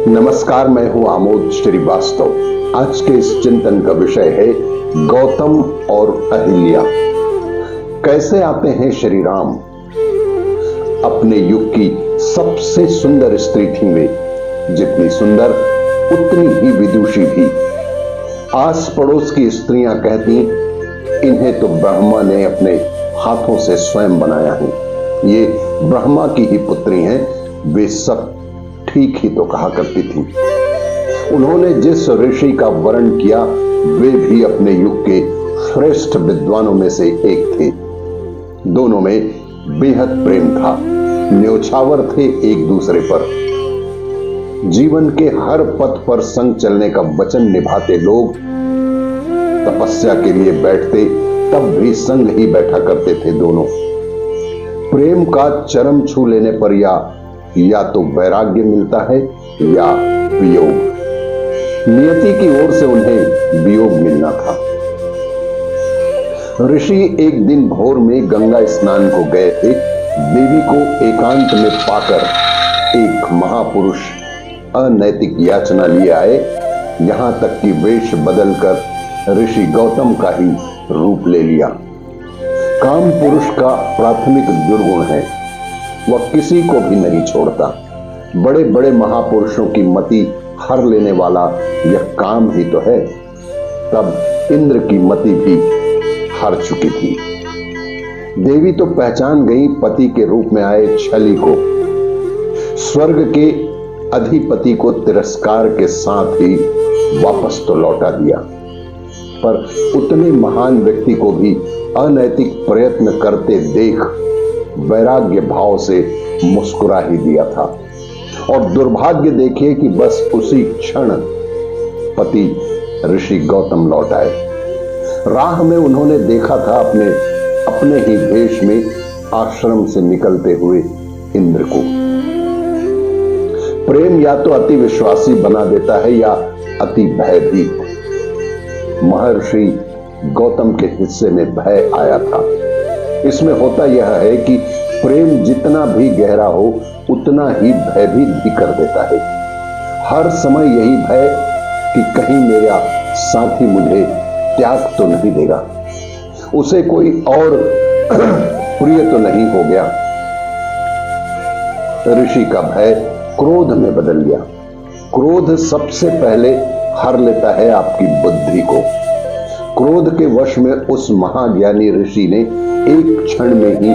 नमस्कार, मैं हूं आमोद श्रीवास्तव। आज के इस चिंतन का विषय है गौतम और अहिल्या। कैसे आते हैं श्री राम। अपने युग की सबसे सुंदर स्त्री थी वे, जितनी सुंदर उतनी ही विदुषी भी। आस पड़ोस की स्त्रियां कहती, इन्हें तो ब्रह्मा ने अपने हाथों से स्वयं बनाया है, ये ब्रह्मा की ही पुत्री हैं। वे सब ठीक ही तो कहा करती थी। उन्होंने जिस ऋषि का वर्ण किया वे भी अपने युग के श्रेष्ठ विद्वानों में से एक थे। दोनों में बेहद प्रेम था, न्योछावर थे एक दूसरे पर। जीवन के हर पथ पर संग चलने का वचन निभाते लोग तपस्या के लिए बैठते तब भी संग ही बैठा करते थे दोनों। प्रेम का चरम छू लेने पर या तो वैराग्य मिलता है या वियोग। नियति की ओर से उन्हें वियोग मिलना था। ऋषि एक दिन भोर में गंगा स्नान को गए थे। देवी को एकांत में पाकर एक महापुरुष अनैतिक याचना लिए आए, यहां तक कि वेश बदलकर ऋषि गौतम का ही रूप ले लिया। काम पुरुष का प्राथमिक दुर्गुण है, वह किसी को भी नहीं छोड़ता। बड़े बड़े महापुरुषों की मति हर लेने वाला यह काम ही तो है। तब इंद्र की मति भी हार चुकी थी। देवी तो पहचान गई पति के रूप में आए छली को। स्वर्ग के अधिपति को तिरस्कार के साथ ही वापस तो लौटा दिया, पर उतने महान व्यक्ति को भी अनैतिक प्रयत्न करते देख वैराग्य भाव से मुस्कुरा ही दिया था। और दुर्भाग्य देखिए कि बस उसी क्षण पति ऋषि गौतम लौट आए। राह में उन्होंने देखा था अपने ही भेष में आश्रम से निकलते हुए इंद्र को। प्रेम या तो अति विश्वासी बना देता है या अति भयभीत। महर्षि गौतम के हिस्से में भय आया था। इसमें होता यह है कि प्रेम जितना भी गहरा हो उतना ही भयभीत भी कर देता है। हर समय यही भय कि कहीं मेरा साथी मुझे त्याग तो नहीं देगा, उसे कोई और प्रिय तो नहीं हो गया। ऋषि का भय क्रोध में बदल गया। क्रोध सबसे पहले हर लेता है आपकी बुद्धि को। क्रोध के वश में उस महाज्ञानी ऋषि ने एक क्षण में ही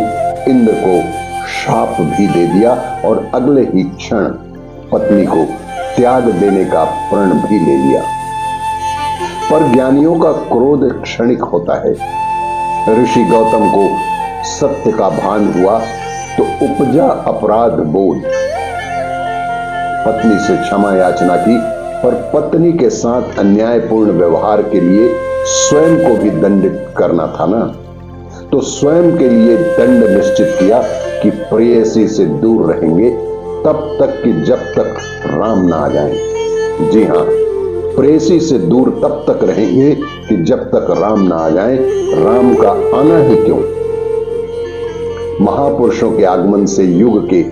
इंद्र को शाप भी दे दिया और अगले ही क्षण पत्नी को त्याग देने का प्रण भी ले लिया। पर ज्ञानियों का क्रोध क्षणिक होता है। ऋषि गौतम को सत्य का भान हुआ तो उपजा अपराध बोध। पत्नी से क्षमा याचना की, पर पत्नी के साथ अन्यायपूर्ण व्यवहार के लिए स्वयं को भी दंडित करना था ना। तो स्वयं के लिए दंड निश्चित किया कि प्रेयसी से दूर रहेंगे तब तक कि जब तक राम ना आ जाएं। जी हां, प्रेयसी से दूर तब तक रहेंगे कि जब तक राम ना आ जाएं। राम का आना ही क्यों। महापुरुषों के आगमन से युग के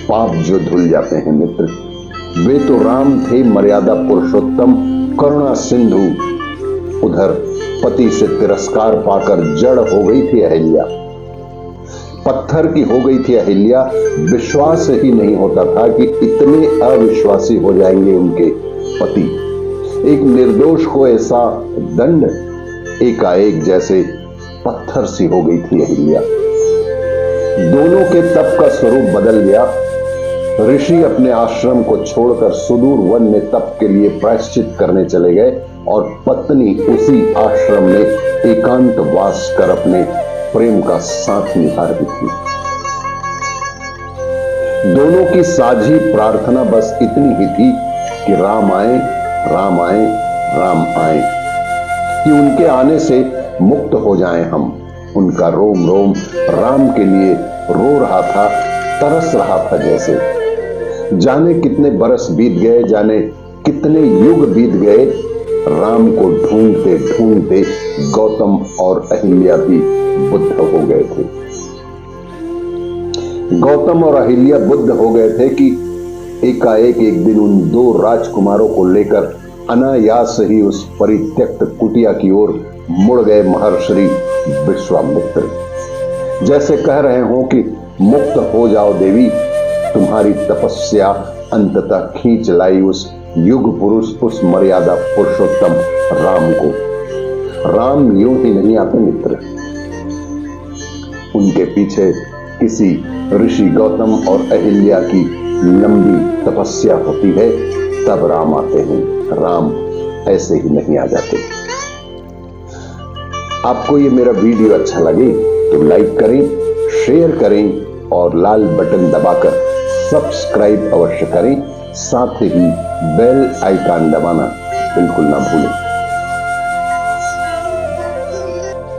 पाप जो धुल जाते हैं मित्र। वे तो राम थे, मर्यादा पुरुषोत्तम, करुणा सिंधु। उधर पति से तिरस्कार पाकर जड़ हो गई थी अहिल्या, पत्थर की हो गई थी अहिल्या। विश्वास ही नहीं होता था कि इतने अविश्वासी हो जाएंगे उनके पति। एक निर्दोष को ऐसा दंड, एकाएक जैसे पत्थर सी हो गई थी अहिल्या। दोनों के तप का स्वरूप बदल गया। ऋषि अपने आश्रम को छोड़कर सुदूर वन में तप के लिए प्रायश्चित करने चले गए और पत्नी उसी आश्रम में एकांत वास कर अपने प्रेम का साथ निभा रही थी। दोनों की साझी प्रार्थना बस इतनी ही थी कि राम आए, राम आए, राम आए, कि उनके आने से मुक्त हो जाएं हम। उनका रोम रोम राम के लिए रो रहा था, तरस रहा था जैसे। जाने कितने बरस बीत गए, जाने कितने युग बीत गए, राम को ढूंढते ढूंढते गौतम और अहिल्या भी बुद्ध हो गए थे। गौतम और अहिल्या बुद्ध हो गए थे कि एकाएक एक दिन उन दो राजकुमारों को लेकर अनायास ही उस परित्यक्त कुटिया की ओर मुड़ गए महर्षि विश्वामित्र। जैसे कह रहे हो कि मुक्त हो जाओ देवी, तुम्हारी तपस्या अंततः खींच लाई उस युग पुरुष, उस मर्यादा पुरुषोत्तम राम को। राम यूं ही नहीं आते मित्र, उनके पीछे किसी ऋषि गौतम और अहिल्या की लंबी तपस्या होती है, तब राम आते हैं। राम ऐसे ही नहीं आ जाते। आपको ये मेरा वीडियो अच्छा लगे तो लाइक करें, शेयर करें और लाल बटन दबाकर सब्सक्राइब अवश्य करें। साथ ही बेल आइकन दबाना बिल्कुल ना भूलें।